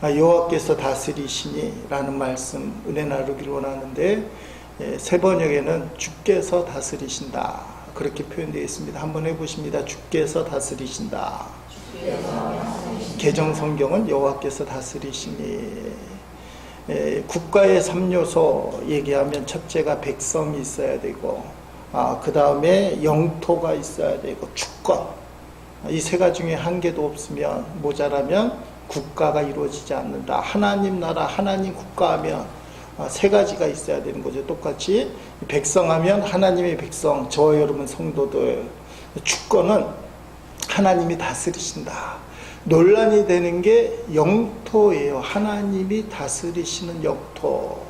여호와께서 다스리시니 라는 말씀 은혜 나누기를 원하는데, 세 번역에는 주께서 다스리신다 그렇게 표현되어 있습니다. 한번 해보십니다. 주께서 다스리신다. 개정 성경은 여호와께서 다스리시니. 국가의 3요소 얘기하면 첫째가 백성이 있어야 되고, 그 다음에 영토가 있어야 되고, 주권. 이 세 가지 중에 한 개도 없으면, 모자라면 국가가 이루어지지 않는다. 하나님 나라, 하나님 국가하면 세 가지가 있어야 되는 거죠. 똑같이 백성하면 하나님의 백성, 저와 여러분 성도들. 주권은 하나님이 다스리신다. 논란이 되는 게 영토예요. 하나님이 다스리시는 영토.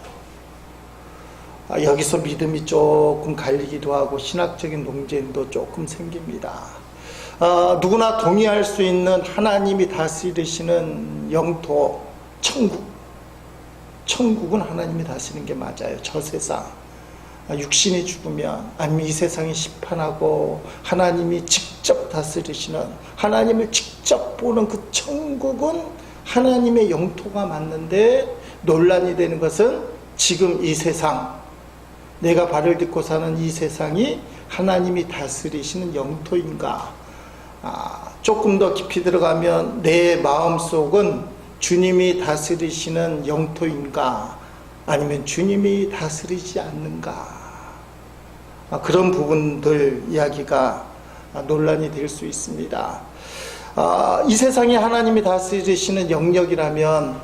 여기서 믿음이 조금 갈리기도 하고 신학적인 논쟁도 조금 생깁니다. 누구나 동의할 수 있는 하나님이 다스리시는 영토, 천국. 천국은 하나님이 다스리는 게 맞아요. 저 세상. 육신이 죽으면, 아니면 이 세상이 심판하고 하나님이 직접 다스리시는, 하나님을 직접 보는 그 천국은 하나님의 영토가 맞는데, 논란이 되는 것은 지금 이 세상, 내가 발을 딛고 사는 이 세상이 하나님이 다스리시는 영토인가. 조금 더 깊이 들어가면 내 마음속은 주님이 다스리시는 영토인가, 아니면 주님이 다스리지 않는가. 그런 부분들 이야기가 논란이 될 수 있습니다. 이 세상에 하나님이 다스리시는 영역이라면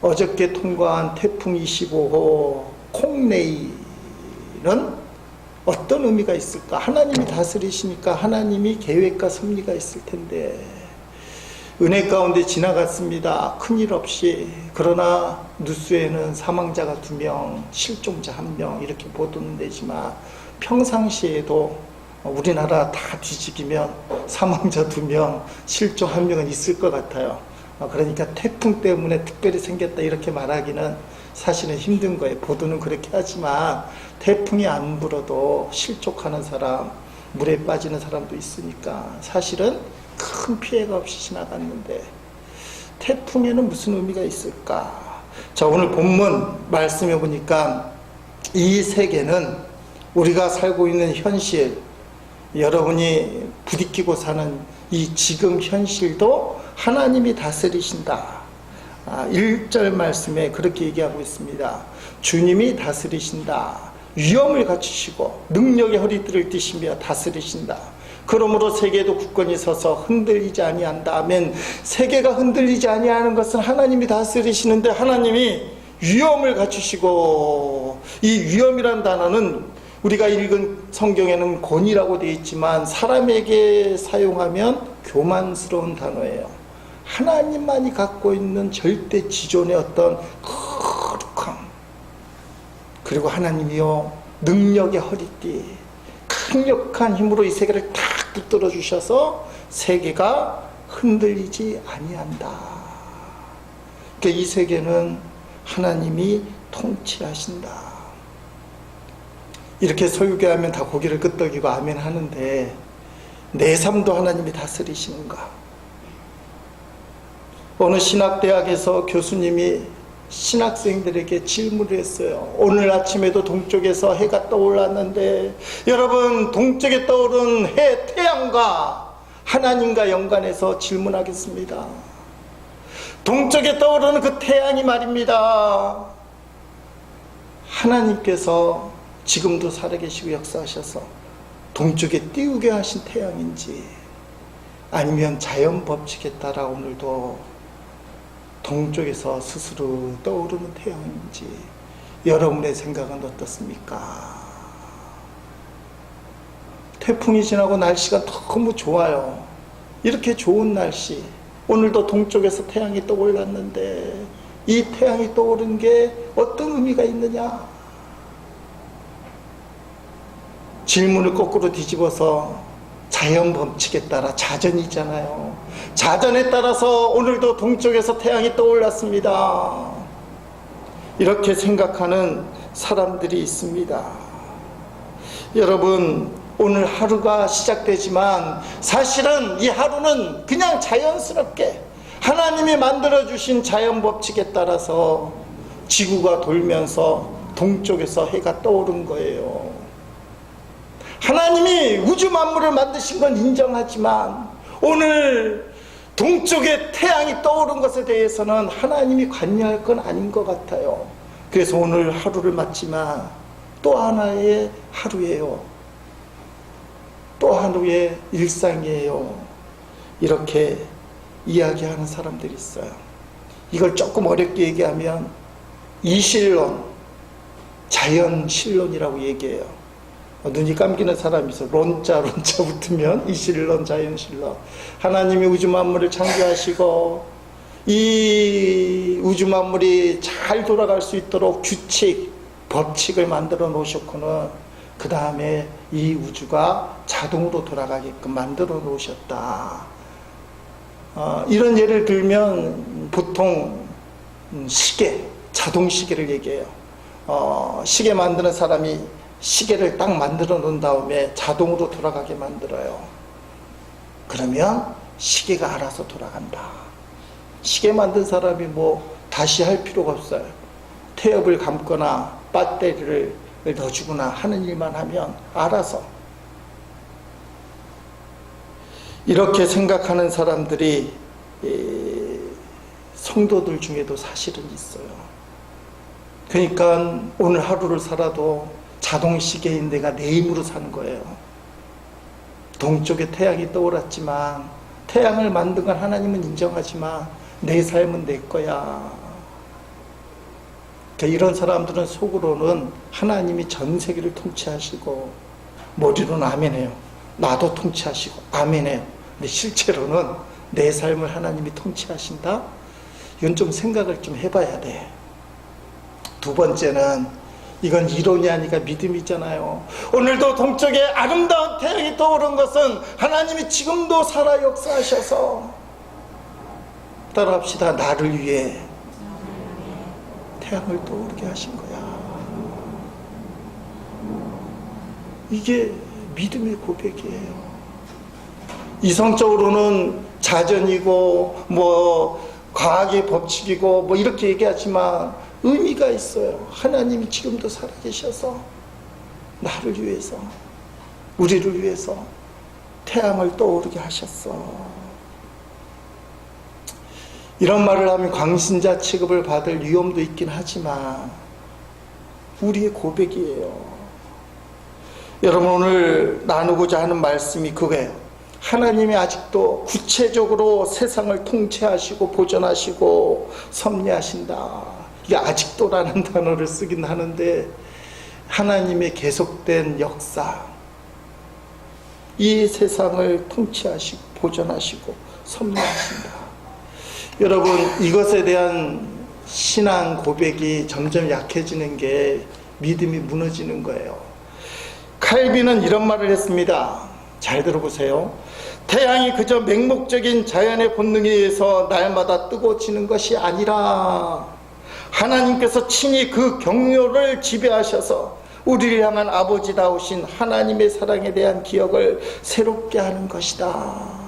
어저께 통과한 태풍 25호 콩레이는 어떤 의미가 있을까? 하나님이 다스리시니까 하나님이 계획과 섭리가 있을 텐데, 은혜 가운데 지나갔습니다. 큰일 없이. 그러나 뉴스에는 사망자가 2명, 실종자 1명 이렇게 보도는 되지만, 평상시에도 우리나라 다 뒤집이면 사망자 2명, 실종 1명은 있을 것 같아요. 그러니까 태풍 때문에 특별히 생겼다 이렇게 말하기는 사실은 힘든 거예요. 보도는 그렇게 하지만 태풍이 안 불어도 실족하는 사람, 물에 빠지는 사람도 있으니까 사실은 큰 피해가 없이 지나갔는데, 태풍에는 무슨 의미가 있을까? 자, 오늘 본문 말씀해 보니까 이 세계는 우리가 살고 있는 현실, 여러분이 부딪히고 사는 이 지금 현실도 하나님이 다스리신다. 1절 말씀에 그렇게 얘기하고 있습니다. 주님이 다스리신다. 위엄을 갖추시고 능력의 허리띠를 띠시며 다스리신다. 그러므로 세계도 굳건히 서서 흔들리지 아니한다. 아멘. 세계가 흔들리지 아니하는 것은 하나님이 다스리시는데, 하나님이 위엄을 갖추시고, 이 위엄이란 단어는 우리가 읽은 성경에는 권위라고 되어 있지만 사람에게 사용하면 교만스러운 단어예요. 하나님만이 갖고 있는 절대 지존의 어떤 거룩함, 그리고 하나님이요 능력의 허리띠, 강력한 힘으로 이 세계를 탁 붙들어 주셔서 세계가 흔들리지 아니한다. 그러니까 이 세계는 하나님이 통치하신다. 이렇게 설교하면 다 고개를 끄덕이고 아멘 하는데, 내 삶도 하나님이 다스리시는가? 어느 신학대학에서 교수님이 신학생들에게 질문을 했어요. 오늘 아침에도 동쪽에서 해가 떠올랐는데, 여러분 동쪽에 떠오른 해, 태양과 하나님과 연관해서 질문하겠습니다. 동쪽에 떠오르는 그 태양이 말입니다, 하나님께서 지금도 살아계시고 역사하셔서 동쪽에 띄우게 하신 태양인지, 아니면 자연 법칙에 따라 오늘도 동쪽에서 스스로 떠오르는 태양인지, 여러분의 생각은 어떻습니까? 태풍이 지나고 날씨가 너무 좋아요. 이렇게 좋은 날씨, 오늘도 동쪽에서 태양이 떠올랐는데, 이 태양이 떠오른 게 어떤 의미가 있느냐? 질문을 거꾸로 뒤집어서 자연 법칙에 따라, 자전이잖아요. 자전에 따라서 오늘도 동쪽에서 태양이 떠올랐습니다. 이렇게 생각하는 사람들이 있습니다. 여러분, 오늘 하루가 시작되지만 사실은 이 하루는 그냥 자연스럽게 하나님이 만들어주신 자연 법칙에 따라서 지구가 돌면서 동쪽에서 해가 떠오른 거예요. 하나님이 우주 만물을 만드신 건 인정하지만 오늘 동쪽에 태양이 떠오른 것에 대해서는 하나님이 관여할 건 아닌 것 같아요. 그래서 오늘 하루를 맞지만 또 하나의 하루예요. 또 하루의 일상이에요. 이렇게 이야기하는 사람들이 있어요. 이걸 조금 어렵게 얘기하면 이신론, 자연신론이라고 얘기해요. 눈이 감기는 사람이 있어. 론자 붙으면 이신론, 자연신론. 하나님이 우주 만물을 창조하시고 이 우주 만물이 잘 돌아갈 수 있도록 규칙, 법칙을 만들어 놓으셨고는 그 다음에 이 우주가 자동으로 돌아가게끔 만들어 놓으셨다. 이런 예를 들면 보통 시계, 자동 시계를 얘기해요. 시계 만드는 사람이 시계를 딱 만들어 놓은 다음에 자동으로 돌아가게 만들어요. 그러면 시계가 알아서 돌아간다. 시계 만든 사람이 뭐 다시 할 필요가 없어요. 태엽을 감거나 배터리를 넣어주거나 하는 일만 하면 알아서. 이렇게 생각하는 사람들이 성도들 중에도 사실은 있어요. 그러니까 오늘 하루를 살아도 자동시계인 내가 내 힘으로 사는 거예요. 동쪽에 태양이 떠올랐지만 태양을 만든 건 하나님은 인정하지만 내 삶은 내 거야. 이런 사람들은 속으로는 하나님이 전 세계를 통치하시고 머리로는 아멘해요. 나도 통치하시고 아멘해요. 근데 실제로는 내 삶을 하나님이 통치하신다? 이건 좀 생각을 좀 해봐야 돼. 두 번째는 이건 이론이 아니라 믿음이잖아요. 오늘도 동쪽에 아름다운 태양이 떠오른 것은 하나님이 지금도 살아 역사하셔서, 따라합시다. 나를 위해 태양을 떠오르게 하신 거야. 이게 믿음의 고백이에요. 이성적으로는 자전이고 뭐 과학의 법칙이고 뭐 이렇게 얘기하지만 의미가 있어요. 하나님이 지금도 살아계셔서 나를 위해서, 우리를 위해서 태양을 떠오르게 하셨어. 이런 말을 하면 광신자 취급을 받을 위험도 있긴 하지만 우리의 고백이에요. 여러분, 오늘 나누고자 하는 말씀이 그거예요. 하나님이 아직도 구체적으로 세상을 통치하시고 보존하시고 섭리하신다. 이게 아직도라는 단어를 쓰긴 하는데 하나님의 계속된 역사, 이 세상을 통치하시고 보존하시고 섭리하신다. 여러분, 이것에 대한 신앙 고백이 점점 약해지는 게 믿음이 무너지는 거예요. 칼빈은 이런 말을 했습니다. 잘 들어보세요. 태양이 그저 맹목적인 자연의 본능에 의해서 날마다 뜨고 지는 것이 아니라 하나님께서 친히 그 경로를 지배하셔서 우리를 향한 아버지다우신 하나님의 사랑에 대한 기억을 새롭게 하는 것이다.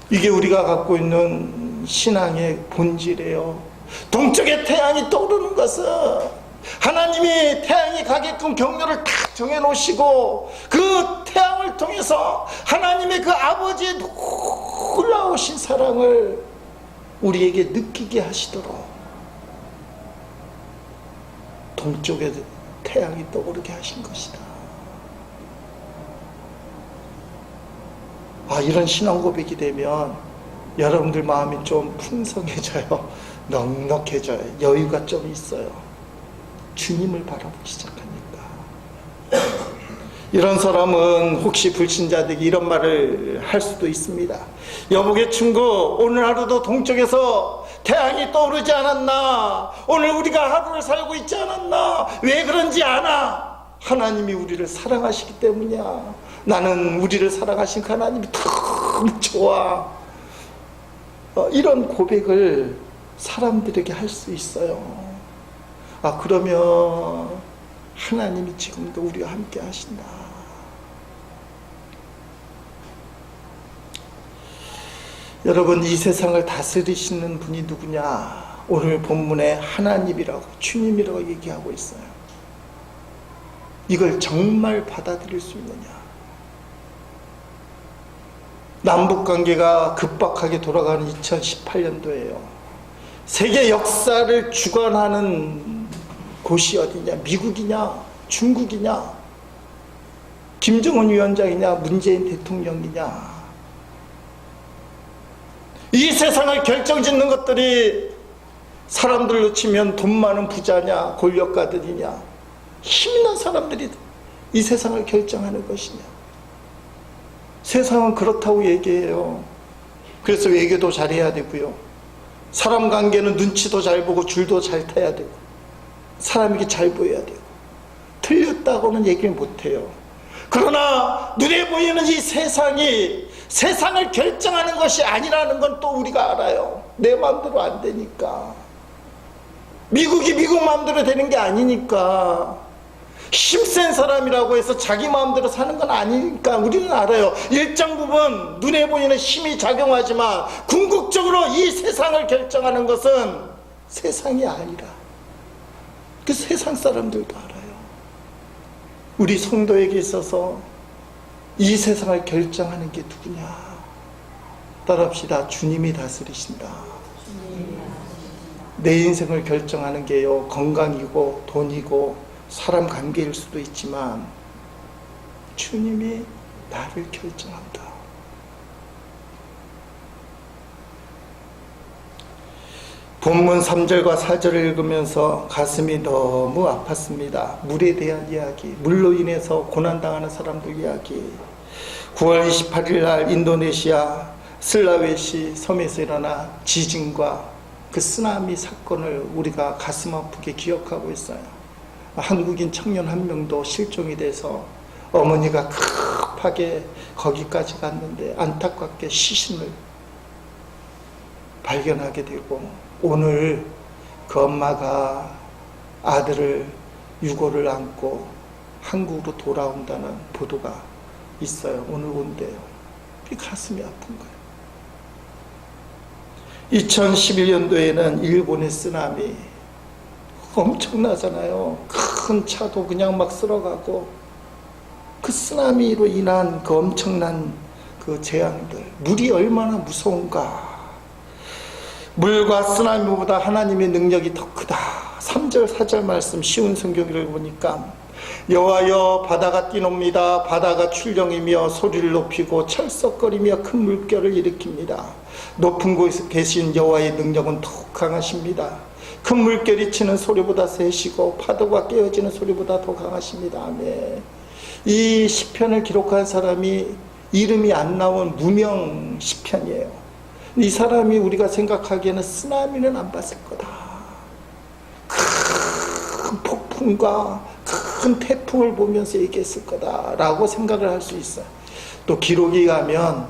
이게 우리가 갖고 있는 신앙의 본질이에요. 동쪽에 태양이 떠오르는 것은 하나님이 태양이 가게끔 경로를 딱 정해놓으시고 그 태양을 통해서 하나님의 그 아버지의 놀라우신 사랑을 우리에게 느끼게 하시도록 동쪽에 태양이 떠오르게 하신 것이다. 이런 신앙 고백이 되면 여러분들 마음이 좀 풍성해져요. 넉넉해져요. 여유가 좀 있어요. 주님을 바라보기 시작하니까. 이런 사람은 혹시 불신자들에게 이런 말을 할 수도 있습니다. 여보게 친구, 오늘 하루도 동쪽에서 태양이 떠오르지 않았나? 오늘 우리가 하루를 살고 있지 않았나? 왜 그런지 아나? 하나님이 우리를 사랑하시기 때문이야. 나는 우리를 사랑하신 그 하나님이 너무 좋아. 이런 고백을 사람들에게 할 수 있어요. 그러면 하나님이 지금도 우리와 함께 하신다. 여러분, 이 세상을 다스리시는 분이 누구냐? 오늘 본문에 하나님이라고, 주님이라고 얘기하고 있어요. 이걸 정말 받아들일 수 있느냐? 남북관계가 급박하게 돌아가는 2018년도예요. 세계 역사를 주관하는 곳이 어디냐? 미국이냐? 중국이냐? 김정은 위원장이냐? 문재인 대통령이냐? 이 세상을 결정짓는 것들이 사람들로 치면 돈 많은 부자냐, 권력가들이냐, 힘있는 사람들이 이 세상을 결정하는 것이냐. 세상은 그렇다고 얘기해요. 그래서 외교도 잘해야 되고요, 사람 관계는 눈치도 잘 보고 줄도 잘 타야 되고, 사람에게 잘 보여야 되고, 틀렸다고는 얘기를 못해요. 그러나 눈에 보이는 이 세상이 세상을 결정하는 것이 아니라는 건 또 우리가 알아요. 내 마음대로 안 되니까. 미국이 미국 마음대로 되는 게 아니니까. 힘센 사람이라고 해서 자기 마음대로 사는 건 아니니까 우리는 알아요. 일정 부분 눈에 보이는 힘이 작용하지만 궁극적으로 이 세상을 결정하는 것은 세상이 아니라, 그 세상 사람들도 알아요. 우리 성도에게 있어서 이 세상을 결정하는 게 누구냐? 따라합시다. 주님이 다스리신다. 내 인생을 결정하는 게요, 건강이고 돈이고 사람 관계일 수도 있지만 주님이 나를 결정한다. 본문 3절과 4절을 읽으면서 가슴이 너무 아팠습니다. 물에 대한 이야기, 물로 인해서 고난당하는 사람들 이야기. 9월 28일 날 인도네시아 슬라웨시 섬에서 일어난 지진과 그 쓰나미 사건을 우리가 가슴 아프게 기억하고 있어요. 한국인 청년 한 명도 실종이 돼서 어머니가 급하게 거기까지 갔는데 안타깝게 시신을 발견하게 되고, 오늘 그 엄마가 아들을 유고를 안고 한국으로 돌아온다는 보도가 있어요. 오늘 온대요. 가슴이 아픈 거예요. 2011년도에는 일본의 쓰나미 엄청나잖아요. 큰 차도 그냥 막 쓸어가고, 그 쓰나미로 인한 그 엄청난 그 재앙들, 물이 얼마나 무서운가. 물과 쓰나미보다 하나님의 능력이 더 크다. 3절 4절 말씀 쉬운 성경을 보니까 여호와여 바다가 뛰놉니다. 바다가 출렁이며 소리를 높이고 철썩거리며 큰 물결을 일으킵니다. 높은 곳에 계신 여호와의 능력은 더욱 강하십니다. 큰 물결이 치는 소리보다 세시고 파도가 깨어지는 소리보다 더 강하십니다. 아멘. 이 시편을 기록한 사람이 이름이 안 나온 무명 시편이에요. 이 사람이 우리가 생각하기에는 쓰나미는 안 봤을 거다. 큰 폭풍과 큰 태풍을 보면서 얘기했을 거다라고 생각을 할 수 있어요. 또 기록에 의하면,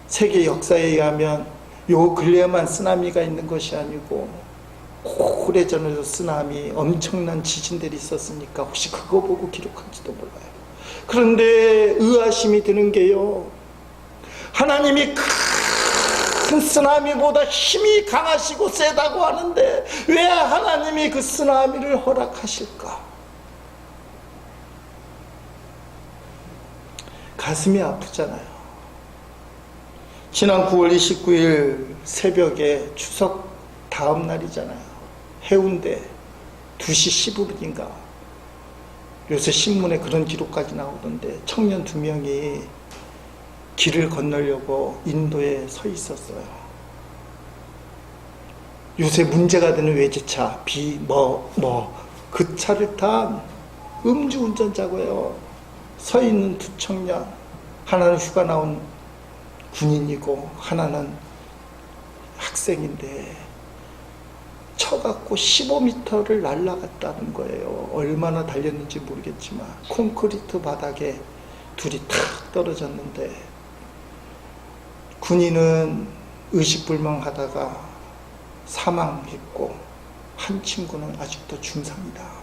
세계 역사에 의하면 요 근래에만 쓰나미가 있는 것이 아니고 오래전에도 쓰나미, 엄청난 지진들이 있었으니까 혹시 그거 보고 기록할지도 몰라요. 그런데 의아심이 드는 게요, 하나님이 큰 쓰나미보다 힘이 강하시고 세다고 하는데 왜 하나님이 그 쓰나미를 허락하실까? 가슴이 아프잖아요. 지난 9월 29일 새벽에 추석 다음 날이잖아요. 해운대 2시 15분인가 요새 신문에 그런 기록까지 나오던데, 청년 2명이 길을 건너려고 인도에 서 있었어요. 요새 문제가 되는 외제차, 그 차를 탄 음주운전자고요. 서 있는 두 청년, 하나는 휴가 나온 군인이고 하나는 학생인데 쳐갖고 15m를 날아갔다는 거예요. 얼마나 달렸는지 모르겠지만 콘크리트 바닥에 둘이 탁 떨어졌는데, 군인은 의식불명하다가 사망했고 한 친구는 아직도 중상이다.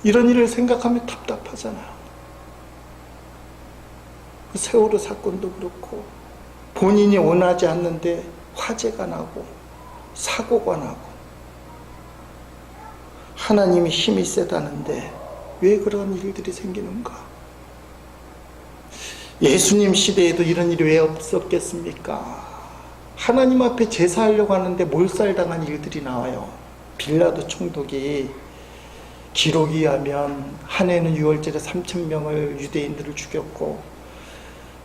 이런 일을 생각하면 답답하잖아요. 세월호 사건도 그렇고 본인이 원하지 않는데 화재가 나고 사고가 나고 하나님이 힘이 세다는데 왜 그런 일들이 생기는가? 예수님 시대에도 이런 일이 왜 없었겠습니까? 하나님 앞에 제사하려고 하는데 몰살당한 일들이 나와요. 빌라도 총독이 기록에 의하면 한 해는 6월절에 3,000명을 유대인들을 죽였고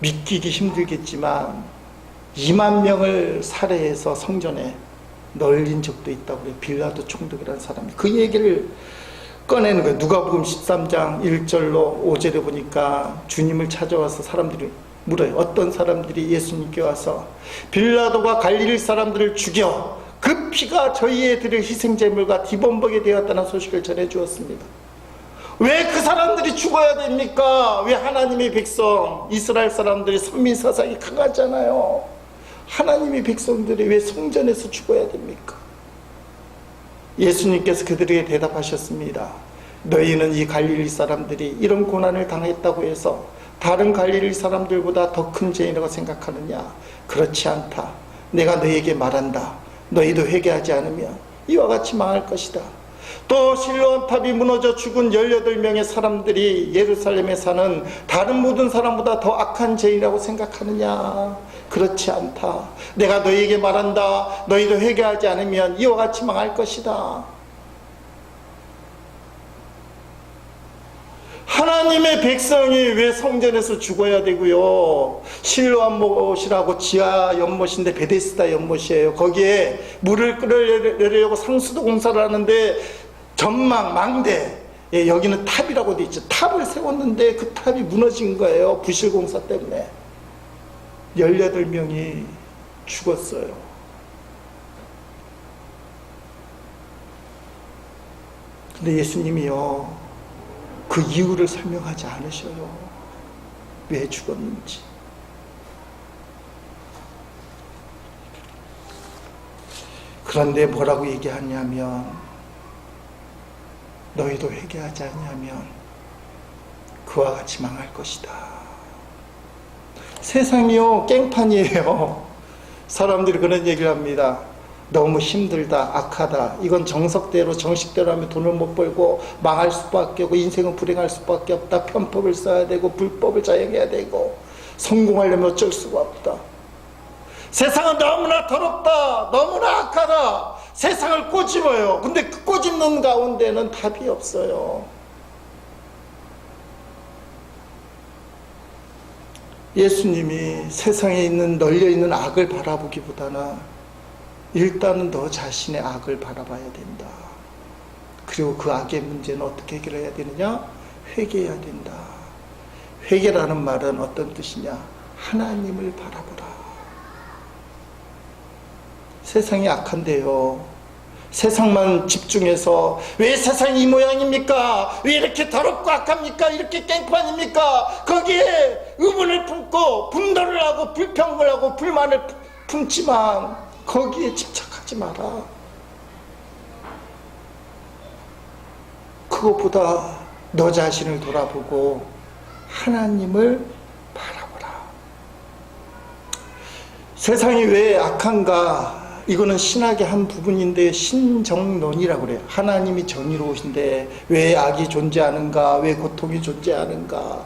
믿기기 힘들겠지만 2만 명을 살해해서 성전에 널린 적도 있다고 그래요. 빌라도 총독이라는 사람이. 그 얘기를 꺼내는 거예요. 누가복음 13장 1절로 5절에 보니까 주님을 찾아와서 사람들이 물어요. 어떤 사람들이 예수님께 와서 빌라도가 갈릴리 사람들을 죽여 그 피가 저희의 드릴 희생제물과 기본복이 되었다는 소식을 전해주었습니다. 왜 그 사람들이 죽어야 됩니까? 왜 하나님의 백성 이스라엘 사람들이 선민사상이 강하잖아요. 하나님의 백성들이 왜 성전에서 죽어야 됩니까? 예수님께서 그들에게 대답하셨습니다. 너희는 이 갈릴리 사람들이 이런 고난을 당했다고 해서 다른 갈릴리 사람들보다 더 큰 죄인이라고 생각하느냐? 그렇지 않다. 내가 너희에게 말한다. 너희도 회개하지 않으면 이와 같이 망할 것이다. 또 실로암 탑이 무너져 죽은 18명의 사람들이 예루살렘에 사는 다른 모든 사람보다 더 악한 죄인이라고 생각하느냐? 그렇지 않다. 내가 너희에게 말한다. 너희도 회개하지 않으면 이와 같이 망할 것이다. 하나님의 백성이 왜 성전에서 죽어야 되고요? 실로암 못이라고 지하 연못인데 베데스다 연못이에요. 거기에 물을 끌어내려고 상수도 공사를 하는데 전망 망대, 여기는 탑이라고 돼 있죠. 탑을 세웠는데 그 탑이 무너진 거예요. 부실공사 때문에 18명이 죽었어요. 근데 예수님이요, 그 이유를 설명하지 않으셔요. 왜 죽었는지. 그런데 뭐라고 얘기하냐면 너희도 회개하지 않냐면 그와 같이 망할 것이다. 세상이요 깽판이에요. 사람들이 그런 얘기를 합니다. 너무 힘들다, 악하다. 이건 정석대로 정식대로 하면 돈을 못 벌고 망할 수밖에 없고 인생은 불행할 수밖에 없다. 편법을 써야 되고 불법을 자행해야 되고 성공하려면 어쩔 수가 없다. 세상은 너무나 더럽다, 너무나 악하다. 세상을 꼬집어요. 근데 그 꼬집는 가운데는 답이 없어요. 예수님이 세상에 있는 널려있는 악을 바라보기보다는 일단은 너 자신의 악을 바라봐야 된다. 그리고 그 악의 문제는 어떻게 해결해야 되느냐? 회개해야 된다. 회개라는 말은 어떤 뜻이냐? 하나님을 바라보라. 세상이 악한데요, 세상만 집중해서 왜 세상이 이 모양입니까? 왜 이렇게 더럽고 악합니까? 이렇게 깽판입니까? 거기에 의문을 품고 분노를 하고 불평을 하고 불만을 품지만 거기에 집착하지 마라. 그것보다 너 자신을 돌아보고 하나님을 바라보라. 세상이 왜 악한가? 이거는 신학의 한 부분인데 신정론이라고 그래요. 하나님이 정의로우신데 왜 악이 존재하는가? 왜 고통이 존재하는가?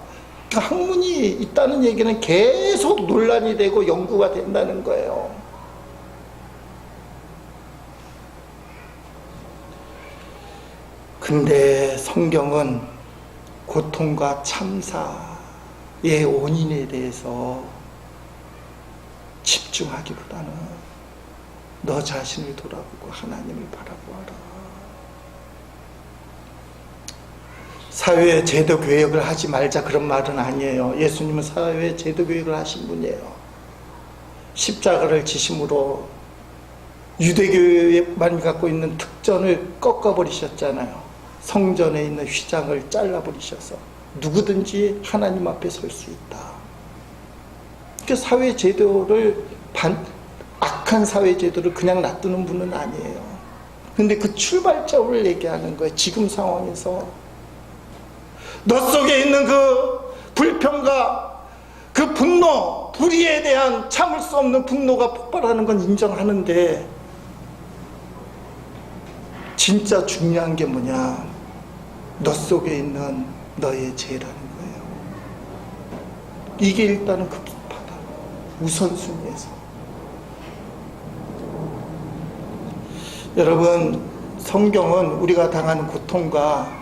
그러니까 학문이 있다는 얘기는 계속 논란이 되고 연구가 된다는 거예요. 근데 성경은 고통과 참사의 원인에 대해서 집중하기보다는 너 자신을 돌아보고 하나님을 바라보아라. 사회 제도 교육을 하지 말자 그런 말은 아니에요. 예수님은 사회 제도 교육을 하신 분이에요. 십자가를 지심으로 유대교만 갖고 있는 특전을 꺾어버리셨잖아요. 성전에 있는 휘장을 잘라버리셔서 누구든지 하나님 앞에 설 수 있다. 그러니까 사회 제도를 악한 사회 제도를 그냥 놔두는 분은 아니에요. 근데 그 출발점을 얘기하는 거예요. 지금 상황에서 너 속에 있는 그 불평과 그 그 분노, 불의에 대한 참을 수 없는 분노가 폭발하는 건 인정하는데, 진짜 중요한 게 뭐냐? 너 속에 있는 너의 죄라는 거예요. 이게 일단은 급하다. 우선순위에서. 여러분, 성경은 우리가 당하는 고통과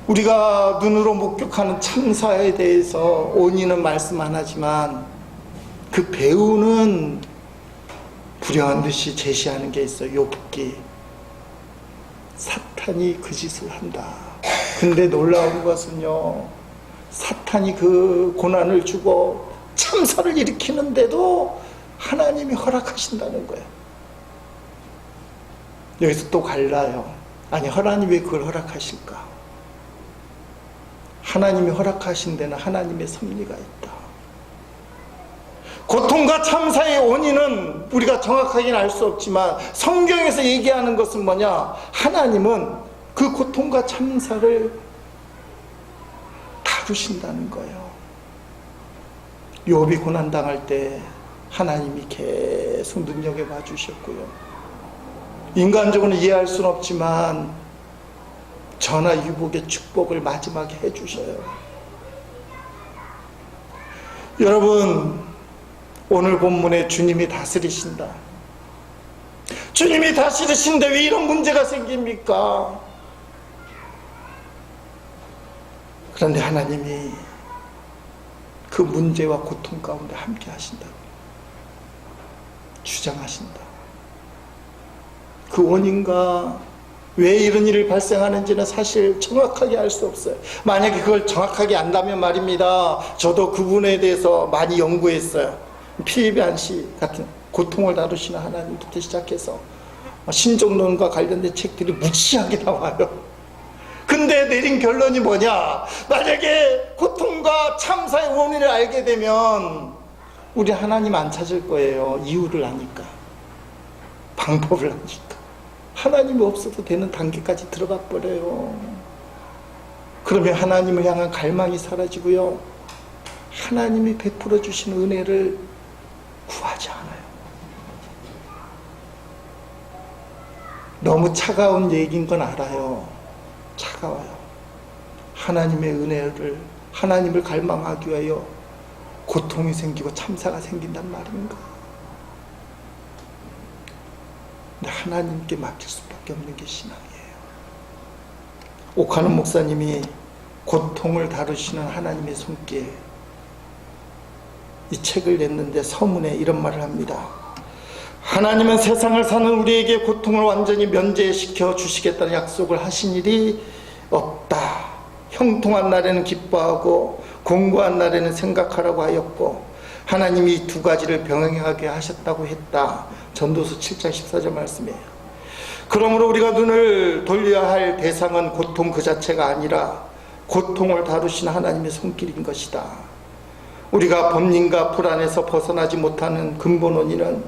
우리가 눈으로 목격하는 참사에 대해서 원인은 말씀 안 하지만 그 배우는 불행한 듯이 제시하는 게 있어요. 욥기. 사탄이 그 짓을 한다. 근데 놀라운 것은요, 사탄이 그 고난을 주고 참사를 일으키는데도 하나님이 허락하신다는 거예요. 여기서 또 갈라요. 아니, 하나님이 왜 그걸 허락하실까? 하나님이 허락하신 데는 하나님의 섭리가 있다. 고통과 참사의 원인은 우리가 정확하게는 알 수 없지만 성경에서 얘기하는 것은 뭐냐? 하나님은 그 고통과 참사를 다루신다는 거예요. 욥이 고난당할 때 하나님이 계속 눈여겨봐 주셨고요. 인간적으로 이해할 수는 없지만 전하 유복의 축복을 마지막에 해주셔요. 여러분, 오늘 본문에 주님이 다스리신다. 주님이 다스리신데 왜 이런 문제가 생깁니까? 그런데 하나님이 그 문제와 고통 가운데 함께 하신다고 주장하신다. 그 원인과 왜 이런 일이 발생하는지는 사실 정확하게 알 수 없어요. 만약에 그걸 정확하게 안다면 말입니다. 저도 그분에 대해서 많이 연구했어요. 필립 얀시 같은 고통을 다루시는 하나님부터 시작해서 신종론과 관련된 책들이 무지하게 나와요. 근데 내린 결론이 뭐냐? 만약에 고통과 참사의 원인을 알게 되면 우리 하나님 안 찾을 거예요. 이유를 아니까, 방법을 아니까. 하나님이 없어도 되는 단계까지 들어가 버려요. 그러면 하나님을 향한 갈망이 사라지고요, 하나님이 베풀어 주신 은혜를 구하지 않아요. 너무 차가운 얘기인 건 알아요. 차가워요. 하나님의 은혜를, 하나님을 갈망하기 위하여 고통이 생기고 참사가 생긴단 말인가? 근데 하나님께 맡길 수밖에 없는 게 신앙이에요. 오카노 목사님이 고통을 다루시는 하나님의 손길, 이 책을 냈는데 서문에 이런 말을 합니다. 하나님은 세상을 사는 우리에게 고통을 완전히 면제시켜 주시겠다는 약속을 하신 일이 없다. 형통한 날에는 기뻐하고 공고한 날에는 생각하라고 하였고, 하나님이 이 두 가지를 병행하게 하셨다고 했다. 전도서 7장 14절 말씀이에요. 그러므로 우리가 눈을 돌려야 할 대상은 고통 그 자체가 아니라 고통을 다루신 하나님의 손길인 것이다. 우리가 번민과 불안에서 벗어나지 못하는 근본 원인은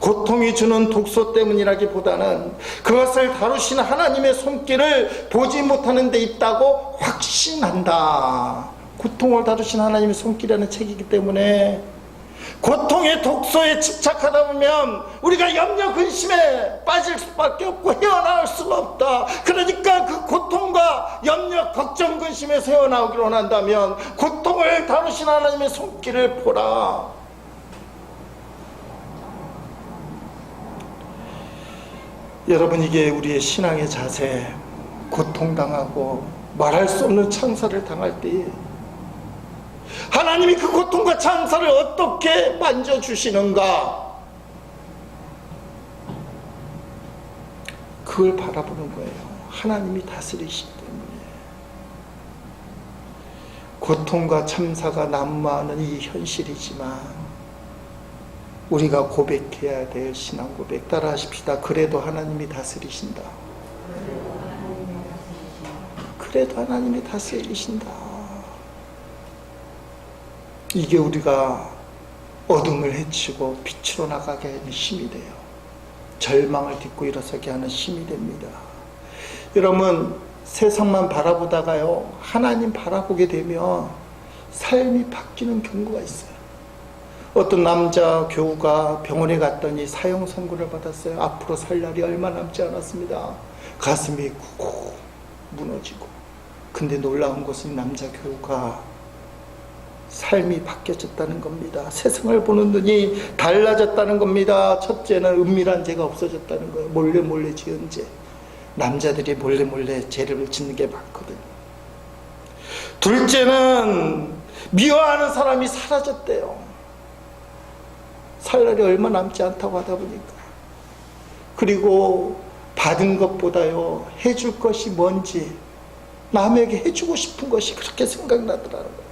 고통이 주는 독소 때문이라기보다는 그것을 다루신 하나님의 손길을 보지 못하는 데 있다고 확신한다. 고통을 다루신 하나님의 손길이라는 책이기 때문에 고통의 독소에 집착하다 보면 우리가 염려 근심에 빠질 수밖에 없고 헤어나올 수가 없다. 그러니까 그 고통과 염려 걱정 근심에서 헤어나오기를 원한다면 고통을 다루신 하나님의 손길을 보라. 여러분, 이게 우리의 신앙의 자세. 고통당하고 말할 수 없는 참사를 당할 때에 하나님이 그 고통과 참사를 어떻게 만져주시는가, 그걸 바라보는 거예요. 하나님이 다스리시기 때문에. 고통과 참사가 난무하는 이 현실이지만 우리가 고백해야 될 신앙 고백 따라 하십시다. 그래도 하나님이 다스리신다. 그래도 하나님이 다스리신다. 이게 우리가 어둠을 헤치고 빛으로 나가게 하는 힘이 돼요. 절망을 딛고 일어서게 하는 힘이 됩니다. 여러분, 세상만 바라보다가요, 하나님 바라보게 되면 삶이 바뀌는 경우가 있어요. 어떤 남자 교우가 병원에 갔더니 사형 선고를 받았어요. 앞으로 살 날이 얼마 남지 않았습니다. 가슴이 쿵 무너지고. 근데 놀라운 것은 남자 교우가 삶이 바뀌어졌다는 겁니다. 세상을 보는 눈이 달라졌다는 겁니다. 첫째는 은밀한 죄가 없어졌다는 거예요. 몰래 몰래 지은 죄. 남자들이 몰래 몰래 죄를 짓는 게 많거든요. 둘째는 미워하는 사람이 사라졌대요. 살 날이 얼마 남지 않다고 하다 보니까. 그리고 받은 것보다요, 해줄 것이 뭔지, 남에게 해주고 싶은 것이 그렇게 생각나더라는 거예요.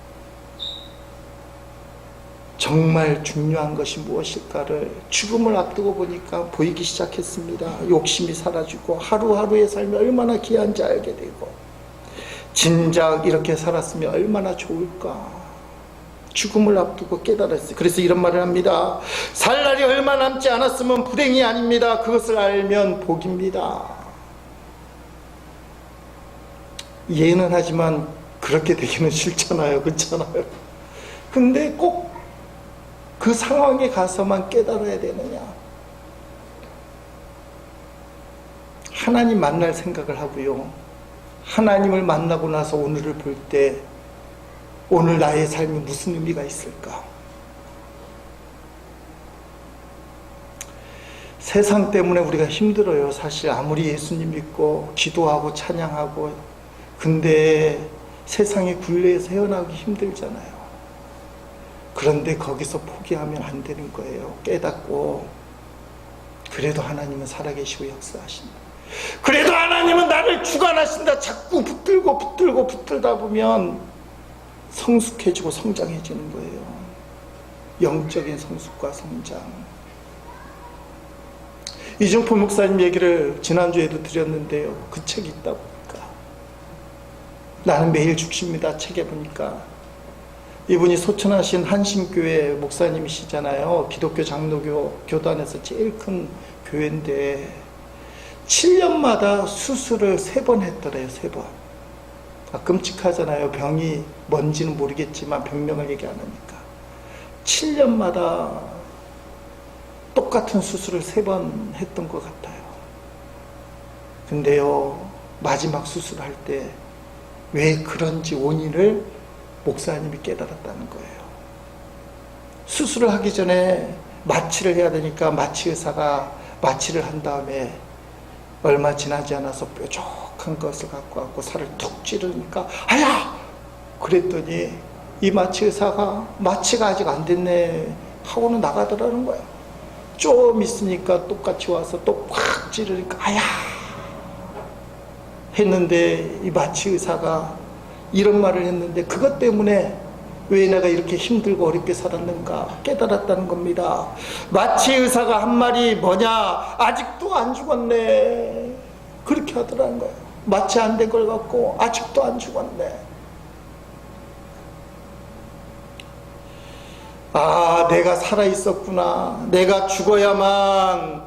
정말 중요한 것이 무엇일까를 죽음을 앞두고 보니까 보이기 시작했습니다. 욕심이 사라지고 하루하루의 삶이 얼마나 귀한지 알게 되고, 진작 이렇게 살았으면 얼마나 좋을까. 죽음을 앞두고 깨달았어요. 그래서 이런 말을 합니다. 살 날이 얼마 남지 않았으면 불행이 아닙니다. 그것을 알면 복입니다. 이해는 하지만 그렇게 되기는 싫잖아요. 그렇잖아요. 근데 꼭 그 상황에 가서만 깨달아야 되느냐. 하나님 만날 생각을 하고요. 하나님을 만나고 나서 오늘을 볼 때 오늘 나의 삶이 무슨 의미가 있을까? 세상 때문에 우리가 힘들어요. 사실 아무리 예수님 믿고 기도하고 찬양하고, 근데 세상의 굴레에서 헤어나오기 힘들잖아요. 그런데 거기서 포기하면 안 되는 거예요. 깨닫고 그래도 하나님은 살아계시고 역사하신다. 그래도 하나님은 나를 주관하신다. 자꾸 붙들다 보면 성숙해지고 성장해지는 거예요. 영적인 성숙과 성장. 이중포 목사님 얘기를 지난주에도 드렸는데요. 그 책이 있다 보니까 나는 매일 죽습니다. 책에 보니까 이분이 소천하신 한신교회 목사님이시잖아요. 기독교 장로교 교단에서 제일 큰 교회인데 7년마다 수술을 3번 했더래요. 3번. 끔찍하잖아요. 병이 뭔지는 모르겠지만 병명을 얘기 안 하니까 7년마다 똑같은 수술을 3번 했던 것 같아요. 근데요, 마지막 수술할 때 왜 그런지 원인을 목사님이 깨달았다는 거예요. 수술을 하기 전에 마취를 해야 되니까 마취 의사가 마취를 한 다음에 얼마 지나지 않아서 뾰족한 것을 갖고 왔고 살을 툭 찌르니까 아야! 그랬더니 이 마취 의사가 마취가 아직 안 됐네 하고는 나가더라는 거예요. 좀 있으니까 똑같이 와서 또 확 찌르니까 아야! 했는데 이 마취 의사가 이런 말을 했는데 그것 때문에 왜 내가 이렇게 힘들고 어렵게 살았는가 깨달았다는 겁니다. 마취 의사가 한 말이 뭐냐? 아직도 안 죽었네. 그렇게 하더라는 거예요. 마취 안 된 걸 갖고 아직도 안 죽었네. 아, 내가 살아있었구나. 내가 죽어야만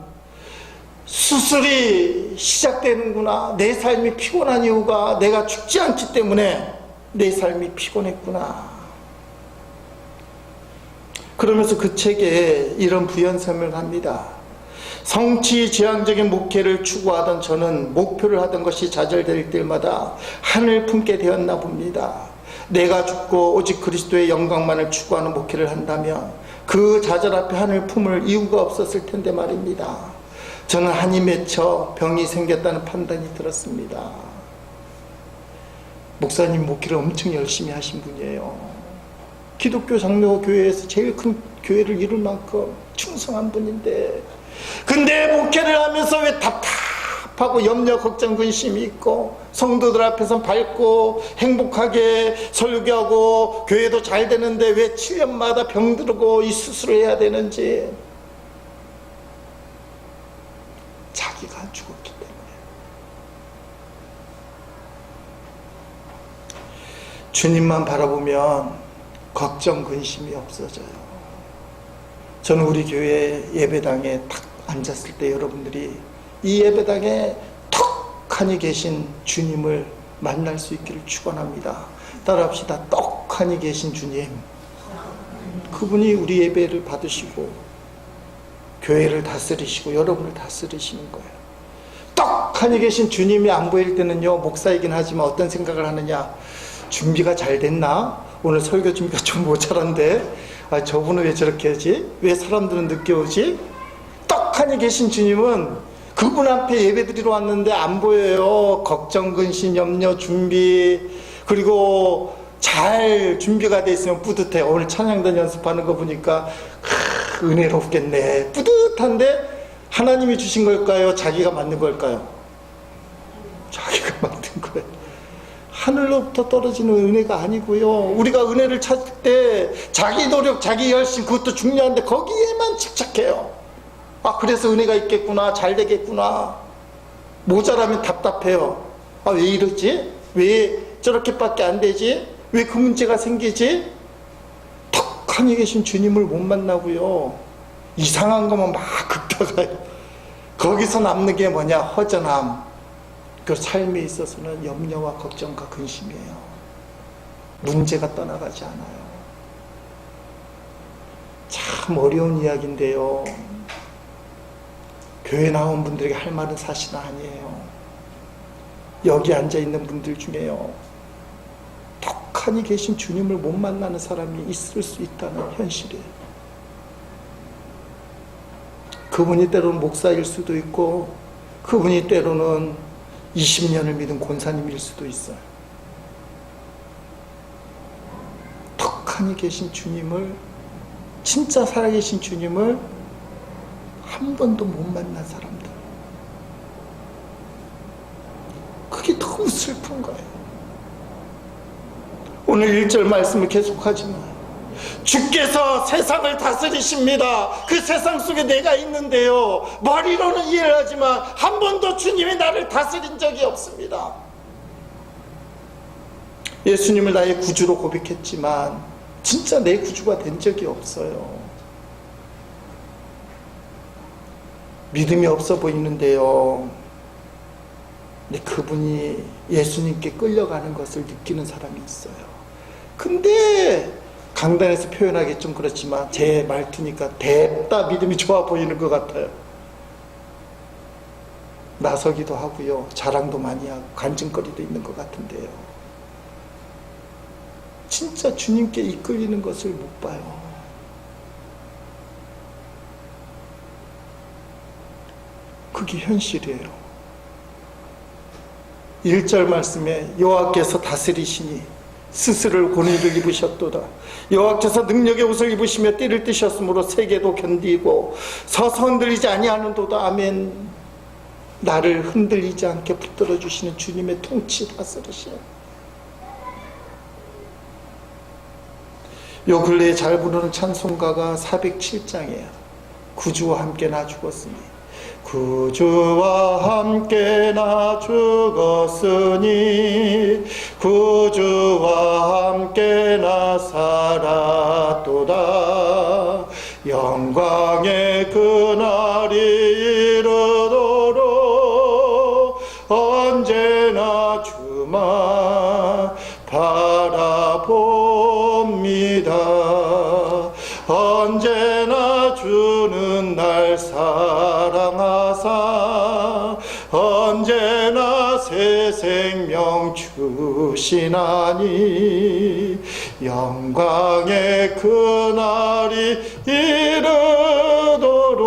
수술이 시작되는구나. 내 삶이 피곤한 이유가 내가 죽지 않기 때문에 내 삶이 피곤했구나. 그러면서 그 책에 이런 부연 설명을 합니다. 성취지향적인 목회를 추구하던 저는 목표를 하던 것이 좌절될 때마다 하늘 품게 되었나 봅니다. 내가 죽고 오직 그리스도의 영광만을 추구하는 목회를 한다면 그 좌절 앞에 하늘 품을 이유가 없었을 텐데 말입니다. 저는 한이 맺혀 병이 생겼다는 판단이 들었습니다. 목사님 목회를 엄청 열심히 하신 분이에요. 기독교 장로교회에서 제일 큰 교회를 이룰 만큼 충성한 분인데, 근데 목회를 하면서 왜 답답하고 염려 걱정 근심이 있고 성도들 앞에서 밝고 행복하게 설교하고 교회도 잘 되는데 왜 7년마다 병들고 이 수술을 해야 되는지. 자기가 죽었기 때문에. 주님만 바라보면 걱정 근심이 없어져요. 저는 우리 교회 예배당에 탁 앉았을 때 여러분들이 이 예배당에 턱하니 계신 주님을 만날 수 있기를 축원합니다. 따라합시다. 떡하니 계신 주님. 그분이 우리 예배를 받으시고 교회를 다스리시고 여러분을 다스리시는 거예요. 떡하니 계신 주님이 안 보일 때는요, 목사이긴 하지만 어떤 생각을 하느냐, 준비가 잘 됐나? 오늘 설교 준비가 좀 모자란데, 저분은 왜 저렇게 하지? 왜 사람들은 늦게 오지? 떡하니 계신 주님은 그분 앞에 예배 드리러 왔는데 안 보여요. 걱정, 근심, 염려, 준비, 그리고 잘 준비가 돼 있으면 뿌듯해. 오늘 찬양단 연습하는 거 보니까 은혜롭겠네. 뿌듯한데 하나님이 주신 걸까요? 자기가 만든 걸까요? 자기가 만든 거예요. 하늘로부터 떨어지는 은혜가 아니고요. 우리가 은혜를 찾을 때 자기 노력, 자기 열심, 그것도 중요한데 거기에만 집착해요. 그래서 은혜가 있겠구나, 잘 되겠구나. 모자라면 답답해요. 왜 이러지? 왜 저렇게밖에 안 되지? 왜 그 문제가 생기지? 턱하니 계신 주님을 못 만나고요, 이상한 것만 막 긁다가요, 거기서 남는 게 뭐냐? 허전함. 그 삶에 있어서는 염려와 걱정과 근심이에요. 문제가 떠나가지 않아요. 참 어려운 이야기인데요, 교회 나온 분들에게 할 말은 사실 아니에요. 여기 앉아있는 분들 중에요, 턱하니 계신 주님을 못 만나는 사람이 있을 수 있다는 현실이에요. 그분이 때로는 목사일 수도 있고, 그분이 때로는 20년을 믿은 권사님일 수도 있어요. 턱하니 계신 주님을, 진짜 살아계신 주님을 한 번도 못 만난 사람들, 그게 너무 슬픈 거예요. 오늘 1절 말씀을 계속하지만, 주께서 세상을 다스리십니다. 그 세상 속에 내가 있는데요, 머리로는 이해를 하지만 한 번도 주님이 나를 다스린 적이 없습니다. 예수님을 나의 구주로 고백했지만 진짜 내 구주가 된 적이 없어요. 믿음이 없어 보이는데요, 근데 그분이 예수님께 끌려가는 것을 느끼는 사람이 있어요. 근데 강단에서 표현하기 좀 그렇지만 제 말투니까 대다 믿음이 좋아 보이는 것 같아요. 나서기도 하고요, 자랑도 많이 하고 간증거리도 있는 것 같은데요, 진짜 주님께 이끌리는 것을 못 봐요. 그게 현실이에요. 1절 말씀에 여호와께서 다스리시니 스스로 고뇌를 입으셨도다. 여호와께서 능력의 옷을 입으시며 띠를 띠셨으므로 세계도 견디고 서서 흔들리지 아니하는도다. 아멘. 나를 흔들리지 않게 붙들어 주시는 주님의 통치 다스리시오. 요 근래에 잘 부르는 찬송가가 407장이에요. 구주와 함께 나 죽었으니, 구주와 함께 나 죽었으니, 구주와 함께 나 살았도다. 영광의 그날이 이르도록 언제나 주만 바라봅니다. 언제나 주는 날 사랑하사 언제나 새 생명 주시나니, 영광의 그날이 이르도록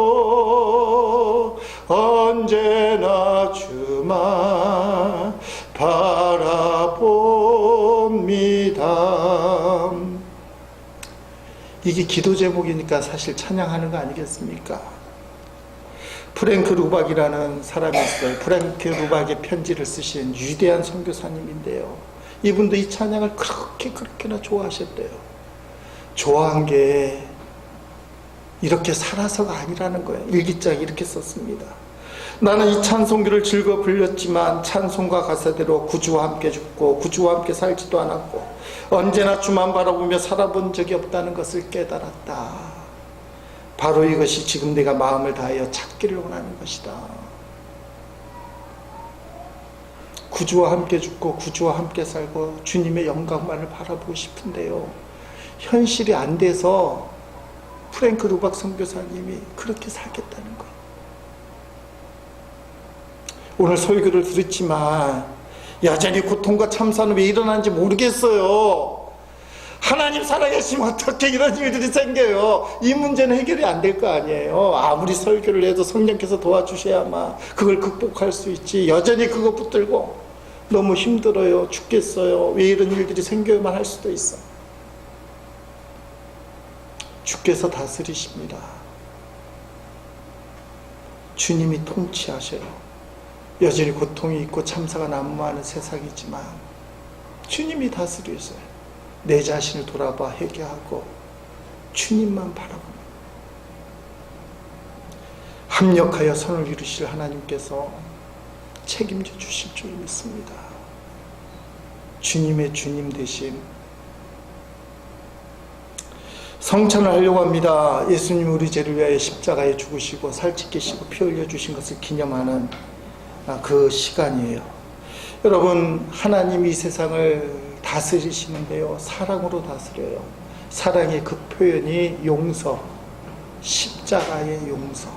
언제나 주만 바라봅니다. 이게 기도 제목이니까 사실 찬양하는 거 아니겠습니까? 프랭크 루박이라는 사람이 있어요. 프랭크 루박의 편지를 쓰신 위대한 선교사님인데요, 이분도 이 찬양을 그렇게나 좋아하셨대요. 좋아한 게 이렇게 살아서가 아니라는 거예요. 일기장에 이렇게 썼습니다. 나는 이 찬송교를 즐거 불렸지만 찬송가 가사대로 구주와 함께 죽고 구주와 함께 살지도 않았고 언제나 주만 바라보며 살아본 적이 없다는 것을 깨달았다. 바로 이것이 지금 내가 마음을 다하여 찾기를 원하는 것이다. 구주와 함께 죽고 구주와 함께 살고 주님의 영광만을 바라보고 싶은데요. 현실이 안 돼서 프랭크 루박 선교사님이 그렇게 살겠다는 거예요. 오늘 설교를 들었지만 여전히 고통과 참사는 왜 일어나는지 모르겠어요. 하나님 살아계시면 어떻게 이런 일들이 생겨요? 이 문제는 해결이 안 될 거 아니에요. 아무리 설교를 해도 성령께서 도와주셔야만 그걸 극복할 수 있지. 여전히 그거 붙들고 너무 힘들어요, 죽겠어요, 왜 이런 일들이 생겨야만 할 수도 있어. 주께서 다스리십니다. 주님이 통치하셔요. 여전히 고통이 있고 참사가 난무하는 세상이지만 주님이 다스리세요. 내 자신을 돌아봐 회개하고 주님만 바라봅니다. 합력하여 선을 이루실 하나님께서 책임져 주실 줄 믿습니다. 주님의 주님 되심. 성찬을 하려고 합니다. 예수님 우리 죄를 위하여 십자가에 죽으시고 살찌기시고 피 흘려 주신 것을 기념하는 그 시간이에요. 여러분, 하나님이 이 세상을 다스리시는데요, 사랑으로 다스려요. 사랑의 그 표현이 용서, 십자가의 용서.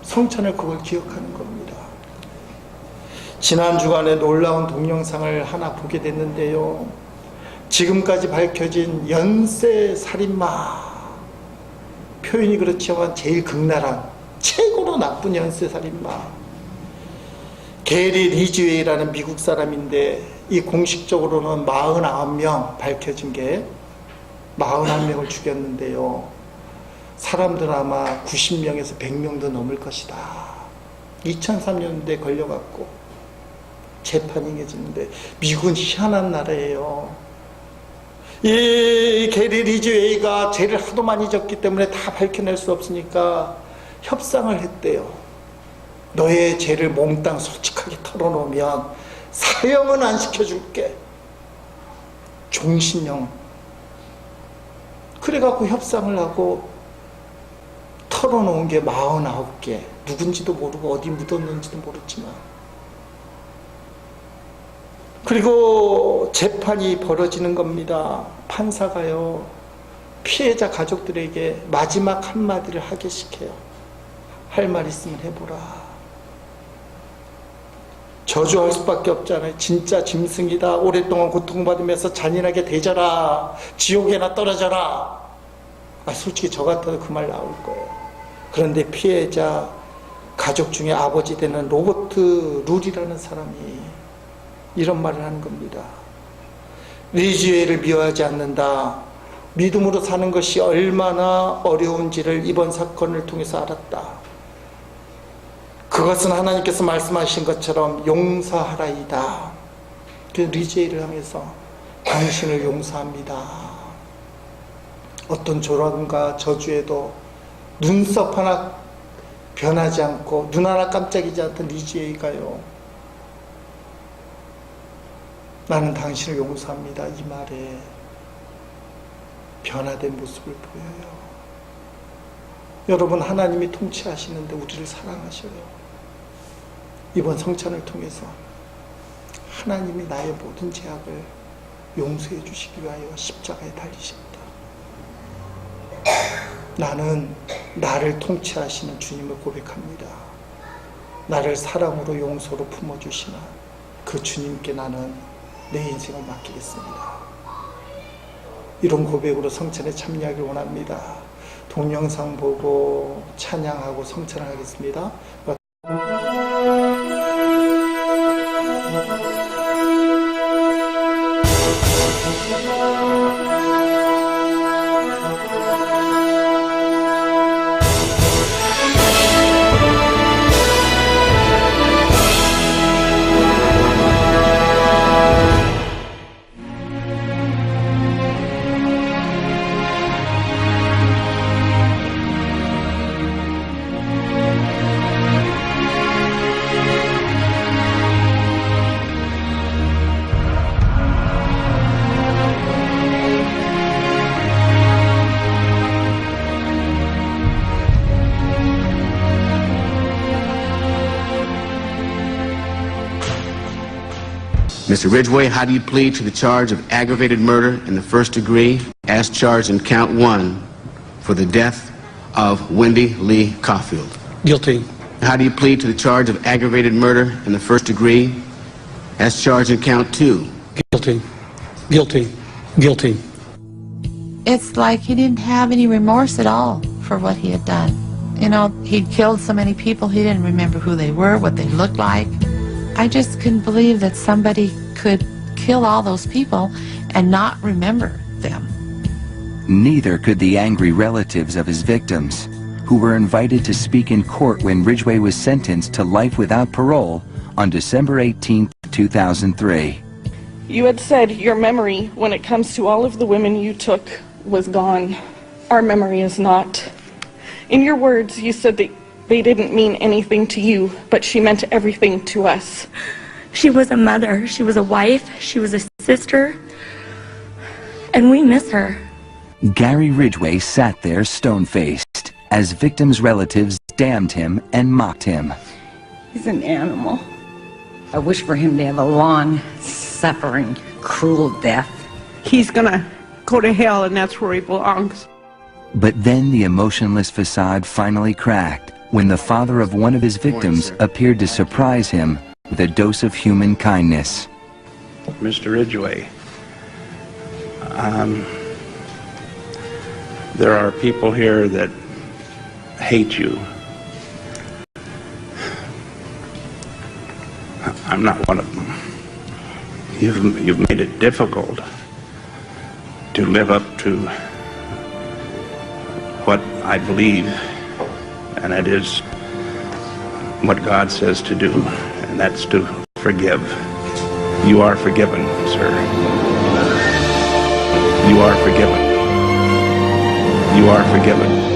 성찬을 그걸 기억하는 겁니다. 지난 주간에 놀라운 동영상을 하나 보게 됐는데요, 지금까지 밝혀진 연쇄 살인마, 표현이 그렇지만 제일 극랄한, 최고로 나쁜 연쇄 살인마 게리 리즈웨이라는 미국 사람인데, 이 공식적으로는 49명 밝혀진 게 49명을 죽였는데요, 사람들 아마 90명에서 100명도 넘을 것이다. 2003년도에 걸려갖고 재판이 해지는데, 미국은 희한한 나라예요. 이 게리 리즈웨이가 죄를 하도 많이 졌기 때문에 다 밝혀낼 수 없으니까 협상을 했대요. 너의 죄를 몽땅 솔직하게 털어놓으면 사형은 안 시켜줄게. 종신형. 그래갖고 협상을 하고 털어놓은 게 49개. 누군지도 모르고 어디 묻었는지도 모르지만. 그리고 재판이 벌어지는 겁니다. 판사가요, 피해자 가족들에게 마지막 한마디를 하게 시켜요. 할 말 있으면 해보라. 저주할 수밖에 없잖아요. 진짜 짐승이다. 오랫동안 고통받으면서 잔인하게 대져라. 지옥에나 떨어져라. 솔직히 저 같아도 그 말 나올 거예요. 그런데 피해자 가족 중에 아버지 되는 로버트 룰이라는 사람이 이런 말을 하는 겁니다. 리즈웨이를 미워하지 않는다. 믿음으로 사는 것이 얼마나 어려운지를 이번 사건을 통해서 알았다. 그것은 하나님께서 말씀하신 것처럼 용서하라이다. 그 리즈웨이를 향해서 당신을 용서합니다. 어떤 조롱과 저주에도 눈썹 하나 변하지 않고 눈 하나 깜짝이지 않던 리즈웨이가요, 나는 당신을 용서합니다, 이 말에 변화된 모습을 보여요. 여러분, 하나님이 통치하시는데 우리를 사랑하셔요. 이번 성찬을 통해서 하나님이 나의 모든 죄악을 용서해 주시기 위하여 십자가에 달리십니다. 나는 나를 통치하시는 주님을 고백합니다. 나를 사랑으로 용서로 품어주시나 그 주님께 나는 내 인생을 맡기겠습니다. 이런 고백으로 성찬에 참여하길 원합니다. 동영상 보고 찬양하고 성찬을 하겠습니다. Mr. Ridgway, how do you plead to the charge of aggravated murder in the first degree as charged in count 1 for the death of Wendy Lee Caulfield? Guilty. How do you plead to the charge of aggravated murder in the first degree as charged in count 2? Guilty. Guilty. Guilty. It's like he didn't have any remorse at all for what he had done. You know, he'd killed so many people, he didn't remember who they were, what they looked like. I just couldn't believe that somebody could kill all those people and not remember them. Neither could the angry relatives of his victims, who were invited to speak in court when Ridgway was sentenced to life without parole on December 18, 2003. You had said your memory, when it comes to all of the women you took, was gone. Our memory is not. In your words, you said that they didn't mean anything to you, but she meant everything to us. She was a mother, she was a wife, she was a sister, and we miss her. Gary Ridgway sat there stone-faced as victims' relatives damned him and mocked him. He's an animal. I wish for him to have a long, suffering, cruel death. He's gonna go to hell, and that's where he belongs. But then the emotionless facade finally cracked when the father of one of his victims appeared to surprise him with a dose of human kindness. Mr. Ridgway, there are people here that hate you. I'm not one of them. You've made it difficult to live up to what I believe, and that is what God says to do, and that's to forgive. You are forgiven, sir. You are forgiven. You are forgiven.